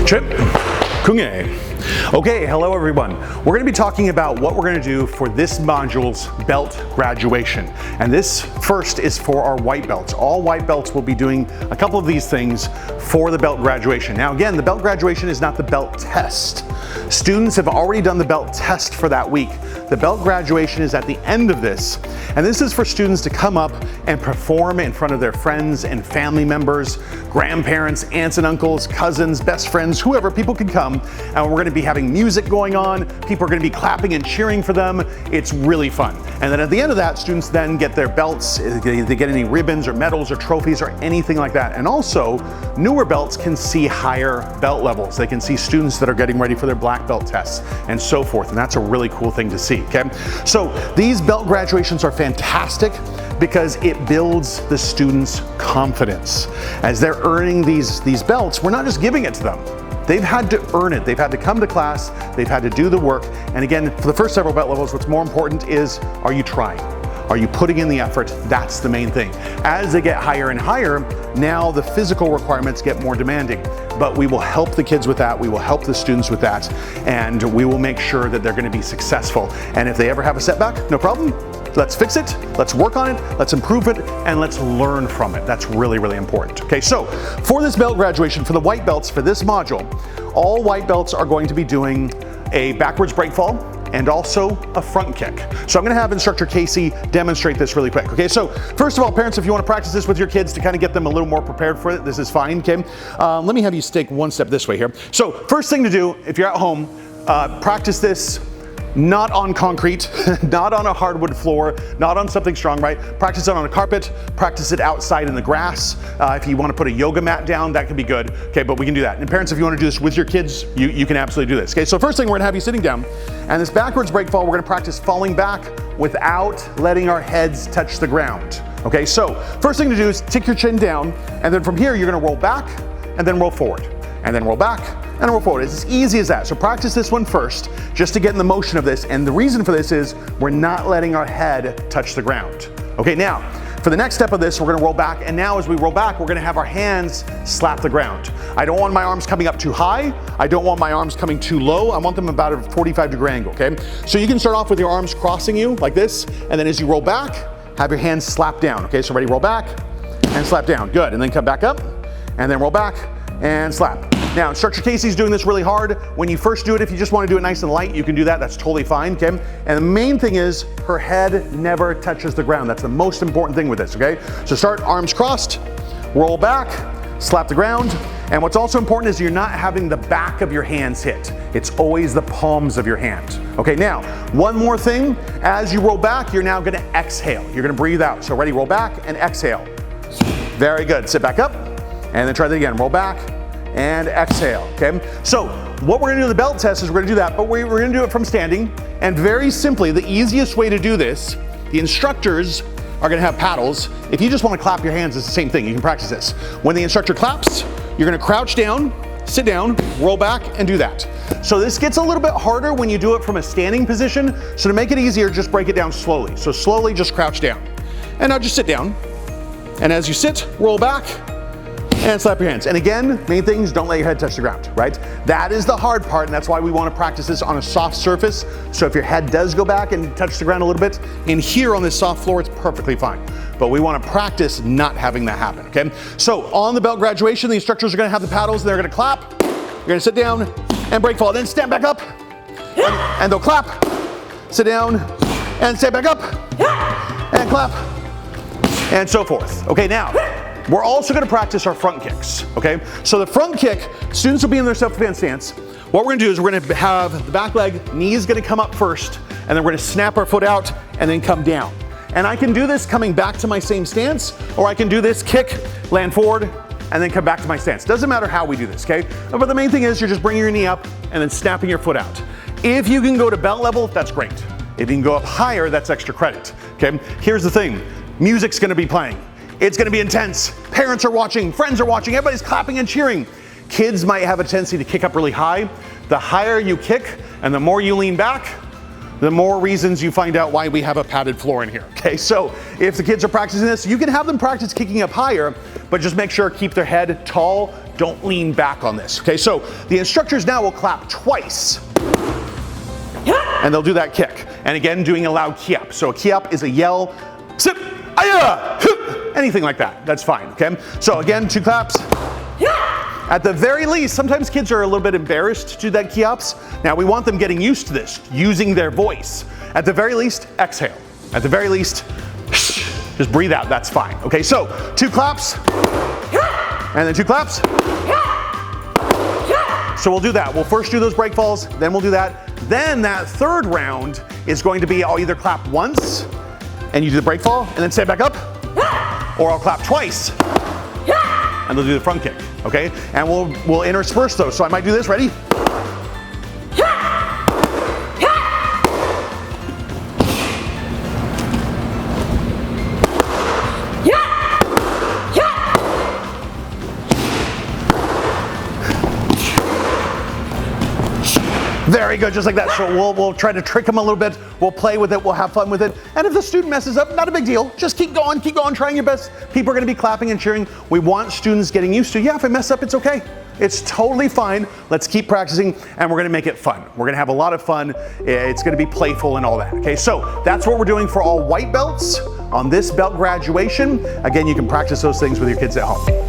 Chip, Kunge. Okay, hello everyone. We're going to be talking about what we're going to do for this module's belt graduation. And this first is for our white belts. All white belts will be doing a couple of these things for the belt graduation. Now again, the belt graduation is not the belt test. Students have already done the belt test for that week. The belt graduation is at the end of this, and this is for students to come up and perform in front of their friends and family members, grandparents, aunts and uncles, cousins, best friends, whoever. People can come, and we're going to be having music going on. People are going to be clapping and cheering for them. It's really fun. And then at the end of that, students then get their belts. They get any ribbons or medals or trophies or anything like that. And also, newer belts can see higher belt levels. They can see students that are getting ready for their black belt tests and so forth. And that's a really cool thing to see, okay? So these belt graduations are fantastic because it builds the students' confidence. As they're earning these belts, we're not just giving it to them. They've had to earn it. They've had to come to class. They've had to do the work. And again, for the first several belt levels, what's more important is, are you trying? Are you putting in the effort? That's the main thing. As they get higher and higher, now the physical requirements get more demanding. But we will help the kids with that. We will help the students with that. And we will make sure that they're going to be successful. And if they ever have a setback, no problem. Let's fix it, let's work on it, let's improve it, and let's learn from it. That's really, really important. Okay, so for this belt graduation, for the white belts, for this module, all white belts are going to be doing a backwards break fall and also a front kick. So I'm gonna have instructor Casey demonstrate this really quick. Okay, so first of all, parents, if you wanna practice this with your kids to kind of get them a little more prepared for it, this is fine, okay? Let me have you take one step this way here. So first thing to do, if you're at home, practice this not on concrete, not on a hardwood floor, not on something strong, right? Practice it on a carpet, practice it outside in the grass. If you want to put a yoga mat down, that can be good. Okay, but we can do that. And parents, if you want to do this with your kids, you can absolutely do this. Okay, so first thing, we're gonna have you sitting down, and this backwards break fall, we're gonna practice falling back without letting our heads touch the ground. Okay, so first thing to do is take your chin down, and then from here, you're gonna roll back, and then roll forward, and then roll back, and roll forward. It's as easy as that. So practice this one first, just to get in the motion of this. And the reason for this is we're not letting our head touch the ground. Okay, now, for the next step of this, we're gonna roll back. And now as we roll back, we're gonna have our hands slap the ground. I don't want my arms coming up too high. I don't want my arms coming too low. I want them about a 45-degree angle, okay? So you can start off with your arms crossing you like this. And then as you roll back, have your hands slap down. Okay, so ready, roll back and slap down. Good, and then come back up and then roll back and slap. Now, instructor Casey's doing this really hard. When you first do it, if you just want to do it nice and light, you can do that. That's totally fine, okay? And the main thing is her head never touches the ground. That's the most important thing with this, okay? So start arms crossed, roll back, slap the ground. And what's also important is you're not having the back of your hands hit. It's always the palms of your hand. Okay, now, one more thing. As you roll back, you're now gonna exhale. You're gonna breathe out. So ready, roll back and exhale. Very good. Sit back up and then try that again. Roll back and exhale, okay? So what we're gonna do in the belt test is we're gonna do that, but we're gonna do it from standing. And very simply, the easiest way to do this, the instructors are gonna have paddles. If you just wanna clap your hands, it's the same thing. You can practice this. When the instructor claps, you're gonna crouch down, sit down, roll back, and do that. So this gets a little bit harder when you do it from a standing position. So to make it easier, just break it down slowly. So slowly, just crouch down. And now just sit down. And as you sit, roll back, and slap your hands. And again, main things, don't let your head touch the ground, right? That is the hard part, and that's why we want to practice this on a soft surface. So if your head does go back and touch the ground a little bit, in here on this soft floor, it's perfectly fine. But we want to practice not having that happen, okay? So on the belt graduation, the instructors are going to have the paddles, and they're going to clap. You're going to sit down and break fall. Then stand back up, and they'll clap, sit down, and stand back up, and clap, and so forth. Okay, now, we're also gonna practice our front kicks, okay? So the front kick, students will be in their self-defense stance. What we're gonna do is we're gonna have the back leg, knee is gonna come up first, and then we're gonna snap our foot out and then come down. And I can do this coming back to my same stance, or I can do this kick, land forward, and then come back to my stance. Doesn't matter how we do this, okay? But the main thing is you're just bringing your knee up and then snapping your foot out. If you can go to belt level, that's great. If you can go up higher, that's extra credit, okay? Here's the thing, music's gonna be playing. It's gonna be intense. Parents are watching, friends are watching, everybody's clapping and cheering. Kids might have a tendency to kick up really high. The higher you kick and the more you lean back, the more reasons you find out why we have a padded floor in here, okay? So if the kids are practicing this, you can have them practice kicking up higher, but just make sure keep their head tall, Don't lean back on this. Okay, so the instructors now will clap twice. And they'll do that kick. And again, doing a loud kiap. So a kiap is a yell, sip, aya, anything like that. That's fine, okay? So again, 2 claps. At the very least, sometimes kids are a little bit embarrassed to do that kiaps. Now we want them getting used to this, using their voice. At the very least, exhale. At the very least, just breathe out, that's fine. Okay, so 2 claps, and then 2 claps. So we'll do that. We'll first do those break falls, then we'll do that. Then that third round is going to be, I'll either clap once, and you do the break fall, and then stand back up, or I'll clap twice, and they'll do the front kick, okay? And we'll intersperse those. So I might do this, ready? Very good, just like that. So we'll try to trick them a little bit. We'll play with it, we'll have fun with it. And if the student messes up, not a big deal. Just keep going, trying your best. People are gonna be clapping and cheering. We want students getting used to, yeah, if I mess up, it's okay. It's totally fine. Let's keep practicing, and we're gonna make it fun. We're gonna have a lot of fun. It's gonna be playful and all that, okay? So that's what we're doing for all white belts on this belt graduation. Again, you can practice those things with your kids at home.